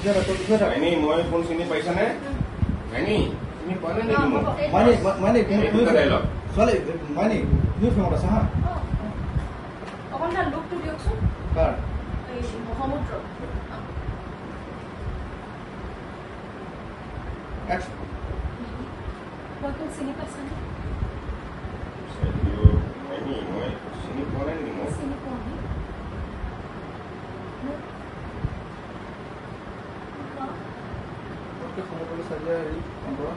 মাইনী মই কোন চিনি পাইছানে মাইনী তুমি কোৱা নাই নেকি মোক মাইনী ছোৱালী মাইনী তুমি ফেমত আছা হা অকণমান লুকটো দিয়কচোন কাৰ এই মহামুদ্ৰ মই কোন চিনি পাইছানে মাইনী মই চিনি পোৱা নাই নেকি মোক চিনি পোৱা নাই সময় চাইলে হেৰি অন্তৰা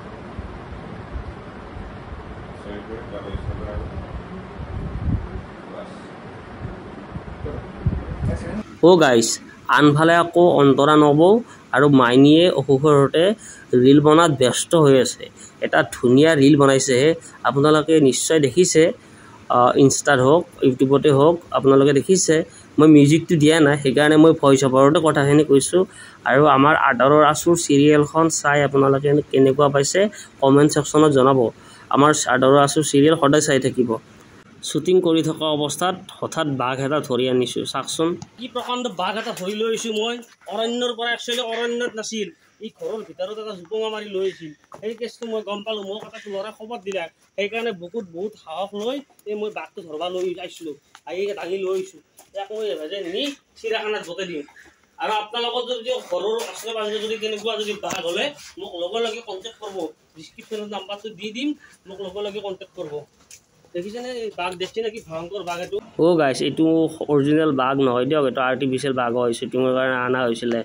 গাইজ আনফালে আকৌ অন্তৰা নবৌ আৰু মাইনীয়ে অসুখতে ৰীল বনাত ব্যস্ত হৈ আছে এটা ধুনীয়া ৰীল বনাইছেহে আপোনালোকে নিশ্চয় দেখিছে ইনষ্টাত হওক ইউটিউবতে হওক আপোনালোকে দেখিছে মই মিউজিকটো দিয়া নাই সেইকাৰণে মই ভইচ অভাৰতে কথাখিনি কৈছোঁ আৰু আমাৰ আদৰৰ আচুৰ চিৰিয়েলখন চাই আপোনালোকে কেনেকুৱা পাইছে কমেণ্ট ছেকশ্যনত জনাব আমাৰ আদৰৰ আচুৰ চিৰিয়েল সদায় চাই থাকিব শ্বুটিং কৰি থকা অৱস্থাত হঠাৎ বাঘ এটা ধৰি আনিছোঁ চাওকচোন কি প্ৰকাণ্ড বাঘ এটা ধৰি লৈ আহিছোঁ মই অৰণ্যৰ পৰা একচুৱেলি অৰণ্যত নাছিল এই ঘৰৰ ভিতৰত এটা জোপোঙা মাৰি লৈ আহিছিল সেই কেছটো মই গম পালোঁ মোক এটা ল'ৰাই খবৰ দিলে সেইকাৰণে বুকুত বহুত সাহস লৈ এই মই বাঘটো ধৰিব লৈ আহিছিলোঁ আহি দাঙি লৈ আহিছোঁ ইয়াক মই এভাজে নি চিৰিয়াখানাত গতাই দিম আৰু আপোনালোকৰ যদি ঘৰৰ ওচৰে পাঁজৰে যদি কেনেকুৱা যদি বাঘ হ'লে মোক লগে লগে কণ্টেক্ট কৰিব ডিছক্ৰিপশ্যনত নাম্বাৰটো দি দিম মোক লগে লগে কণ্টেক্ট কৰিব দেখিছেনে বাঘ দেখছি নাকি ভয়ংকৰ বাঘ এইটো গাইছ এইটো অৰিজিনেল বাঘ নহয় দিয়ক এইটো আৰ্টিফিচিয়েল বাঘ হয় শ্বুটিঙৰ কাৰণে অনা হৈছিলে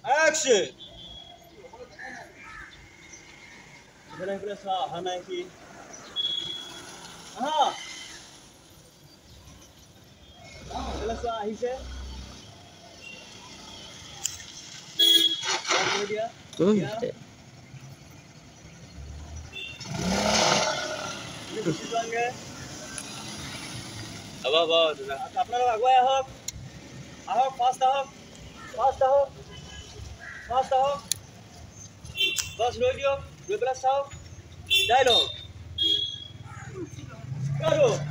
Action! Boleh sah, hana ki. Aha. Boleh sah hise. Apa dia? Ini bersih lagi. Apa? Apna aguai ahok. Ahok fast ahok. Fast ahok. Fast ahok. Bas radio. 12 sao. Dialogue. Karo.